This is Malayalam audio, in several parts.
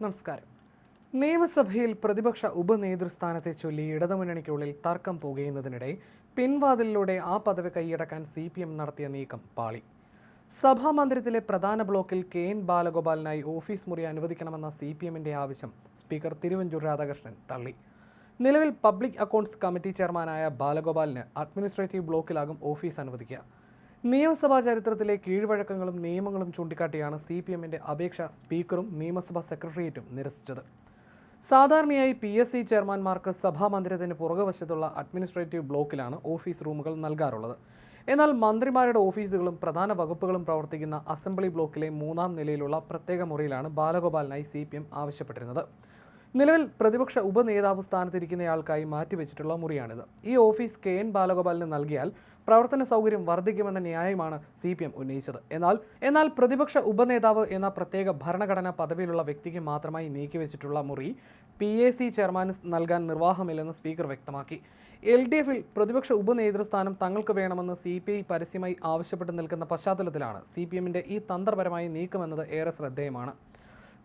നമസ്കാരം. നിയമസഭയിൽ പ്രതിപക്ഷ ഉപനേതൃസ്ഥാനത്തെ ചൊല്ലി ഇടതുമുന്നണിക്കുള്ളിൽ തർക്കം പുകയുന്നതിനിടെ പിൻവാതിലിലൂടെ ആ പദവി കൈയടക്കാൻ CPM നടത്തിയ നീക്കം പാളി. സഭാമന്ദിരത്തിലെ പ്രധാന ബ്ലോക്കിൽ KN ബാലഗോപാലിനായി ഓഫീസ് മുറി അനുവദിക്കണമെന്ന CPMന്റെ ആവശ്യം സ്പീക്കർ തിരുവഞ്ചൂർ രാധാകൃഷ്ണൻ തള്ളി. നിലവിൽ പബ്ലിക് അക്കൗണ്ട്സ് കമ്മിറ്റി ചെയർമാനായ ബാലഗോപാലിന് അഡ്മിനിസ്ട്രേറ്റീവ് ബ്ലോക്കിലാകും ഓഫീസ് അനുവദിക്കുക. നിയമസഭാ ചരിത്രത്തിലെ കീഴ്വഴക്കങ്ങളും നിയമങ്ങളും ചൂണ്ടിക്കാട്ടിയാണ് CPMന്റെ അപേക്ഷ സ്പീക്കറും നിയമസഭാ സെക്രട്ടേറിയറ്റും നിരസിച്ചത്. സാധാരണയായി PSC ചെയർമാൻമാർക്ക് സഭാമന്ദിരത്തിന് പുറകുവശത്തുള്ള അഡ്മിനിസ്ട്രേറ്റീവ് ബ്ലോക്കിലാണ് ഓഫീസ് റൂമുകൾ നൽകാറുള്ളത്. എന്നാൽ മന്ത്രിമാരുടെ ഓഫീസുകളും പ്രധാന വകുപ്പുകളും പ്രവർത്തിക്കുന്ന അസംബ്ലി ബ്ലോക്കിലെ 3-ാം നിലയിലുള്ള പ്രത്യേക മുറിയിലാണ് ബാലഗോപാലിനായി CPM ആവശ്യപ്പെട്ടിരുന്നത്. നിലവിൽ പ്രതിപക്ഷ ഉപനേതാവ് സ്ഥാനത്തിരിക്കുന്നയാൾക്കായി മാറ്റിവെച്ചിട്ടുള്ള മുറിയാണിത്. ഈ ഓഫീസ് KN ബാലഗോപാലിന് നൽകിയാൽ പ്രവർത്തന സൗകര്യം വർദ്ധിക്കുമെന്ന ന്യായമാണ് CPM ഉന്നയിച്ചത്. എന്നാൽ പ്രതിപക്ഷ ഉപനേതാവ് എന്ന പ്രത്യേക ഭരണഘടനാ പദവിയിലുള്ള വ്യക്തിക്ക് മാത്രമായി നീക്കിവെച്ചിട്ടുള്ള മുറി PAC ചെയർമാന് നൽകാൻ നിർവാഹമില്ലെന്ന് സ്പീക്കർ വ്യക്തമാക്കി. LDFൽ പ്രതിപക്ഷ ഉപനേതൃസ്ഥാനം തങ്ങൾക്ക് വേണമെന്ന് CPI പരസ്യമായി ആവശ്യപ്പെട്ട് നിൽക്കുന്ന പശ്ചാത്തലത്തിലാണ് CPMന്റെ ഈ തന്ത്രപരമായ നീക്കമെന്നത് ഏറെ ശ്രദ്ധേയമാണ്.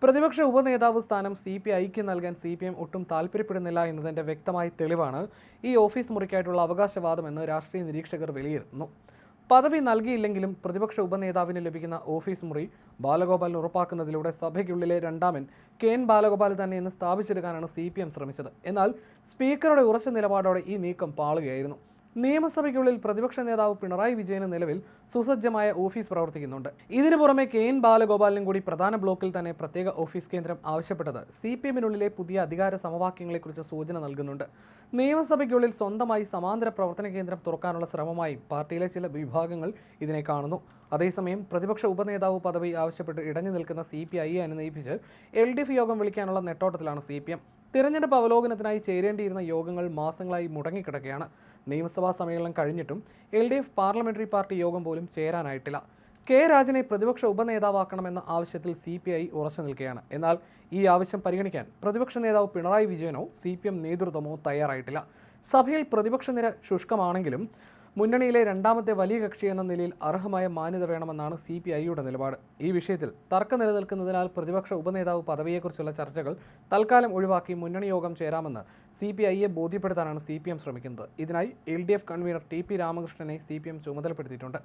പ്രതിപക്ഷ ഉപനേതാവ് സ്ഥാനം CPIക്ക് നൽകാൻ CPM ഒട്ടും താല്പര്യപ്പെടുന്നില്ല എന്നതിൻ്റെ വ്യക്തമായ തെളിവാണ് ഈ ഓഫീസ് മുറിക്കായിട്ടുള്ള അവകാശവാദമെന്ന് രാഷ്ട്രീയ നിരീക്ഷകർ വിലയിരുത്തുന്നു. പദവി നൽകിയില്ലെങ്കിലും പ്രതിപക്ഷ ഉപനേതാവിന് ലഭിക്കുന്ന ഓഫീസ് മുറി ബാലഗോപാലിന് ഉറപ്പാക്കുന്നതിലൂടെ സഭയ്ക്കുള്ളിലെ രണ്ടാമൻ KN ബാലഗോപാൽ തന്നെയെന്ന് സ്ഥാപിച്ചെടുക്കാനാണ് CPM ശ്രമിച്ചത്. എന്നാൽ സ്പീക്കറുടെ ഉറച്ച നിലപാടോടെ ഈ നീക്കം പാളുകയായിരുന്നു. നിയമസഭയ്ക്കുള്ളിൽ പ്രതിപക്ഷ നേതാവ് പിണറായി വിജയന് നിലവിൽ സുസജ്ജമായ ഓഫീസ് പ്രവർത്തിക്കുന്നുണ്ട്. ഇതിനു പുറമെ KN ബാലഗോപാലിനും കൂടി പ്രധാന ബ്ലോക്കിൽ തന്നെ പ്രത്യേക ഓഫീസ് കേന്ദ്രം ആവശ്യപ്പെട്ടത് CPMനുള്ളിലെ പുതിയ അധികാര സമവാക്യങ്ങളെക്കുറിച്ച് സൂചന നൽകുന്നുണ്ട്. നിയമസഭയ്ക്കുള്ളിൽ സ്വന്തമായി സമാന്തര പ്രവർത്തന കേന്ദ്രം തുറക്കാനുള്ള ശ്രമമായി പാർട്ടിയിലെ ചില വിഭാഗങ്ങൾ ഇതിനെ കാണുന്നു. അതേസമയം പ്രതിപക്ഷ ഉപനേതാവ് പദവി ആവശ്യപ്പെട്ട് ഇടഞ്ഞു നിൽക്കുന്ന CPIയെ അനുനയിപ്പിച്ച് LDF യോഗം വിളിക്കാനുള്ള നെട്ടോട്ടത്തിലാണ് CPM. തിരഞ്ഞെടുപ്പ് അവലോകനത്തിനായി ചേരേണ്ടിയിരുന്ന യോഗങ്ങൾ മാസങ്ങളായി മുടങ്ങിക്കിടക്കുകയാണ്. നിയമസഭാ സമ്മേളനം കഴിഞ്ഞിട്ടും LDF പാർലമെന്ററി പാർട്ടി യോഗം പോലും ചേരാനായിട്ടില്ല. രാജനെ പ്രതിപക്ഷ ഉപനേതാവാക്കണമെന്ന ആവശ്യത്തിൽ CPI ഉറച്ചു നിൽക്കുകയാണ്. എന്നാൽ ഈ ആവശ്യം പരിഗണിക്കാൻ പ്രതിപക്ഷ നേതാവ് പിണറായി വിജയനോ CPM നേതൃത്വമോ തയ്യാറായിട്ടില്ല. സഭയിൽ പ്രതിപക്ഷ നിര ശുഷ്കമാണെങ്കിലും മുന്നണിയിലെ രണ്ടാമത്തെ വലിയ കക്ഷി എന്ന നിലയിൽ അർഹമായ മാന്യത വേണമെന്നാണ് CPIയുടെ നിലപാട്. ഈ വിഷയത്തിൽ തർക്കം നിലനിൽക്കുന്നതിനാൽ പ്രതിപക്ഷ ഉപനേതാവ് പദവിയെക്കുറിച്ചുള്ള ചർച്ചകൾ തൽക്കാലം ഒഴിവാക്കി മുന്നണി യോഗം ചേരാമെന്ന് CPIയെ ബോധ്യപ്പെടുത്താനാണ് CPM ശ്രമിക്കുന്നത്. ഇതിനായി LDF കൺവീനർ TP രാമകൃഷ്ണനെ CPM ചുമതലപ്പെടുത്തിയിട്ടുണ്ട്.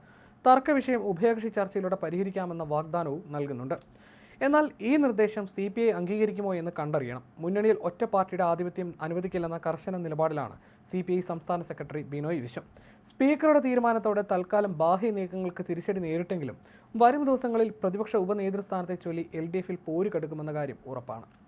തർക്ക വിഷയം ഉഭയകക്ഷി ചർച്ചയിലൂടെ പരിഹരിക്കാമെന്ന വാഗ്ദാനവും നൽകുന്നുണ്ട്. എന്നാൽ ഈ നിർദ്ദേശം CPI അംഗീകരിക്കുമോ എന്ന് കണ്ടറിയണം. മുന്നണിയിൽ ഒറ്റ പാർട്ടിയുടെ ആധിപത്യം അനുവദിക്കില്ലെന്ന കർശന നിലപാടിലാണ് CPI സംസ്ഥാന സെക്രട്ടറി ബിനോയ് വിശ്വം. സ്പീക്കറുടെ തീരുമാനത്തോടെ തൽക്കാലം ബാഹ്യ നീക്കങ്ങൾക്ക് തിരിച്ചടി നേരിട്ടെങ്കിലും വരും ദിവസങ്ങളിൽ പ്രതിപക്ഷ ഉപനേതൃസ്ഥാനത്തെ ചൊല്ലി LDFൽ പോര് കടുക്കുമെന്ന കാര്യം ഉറപ്പാണ്.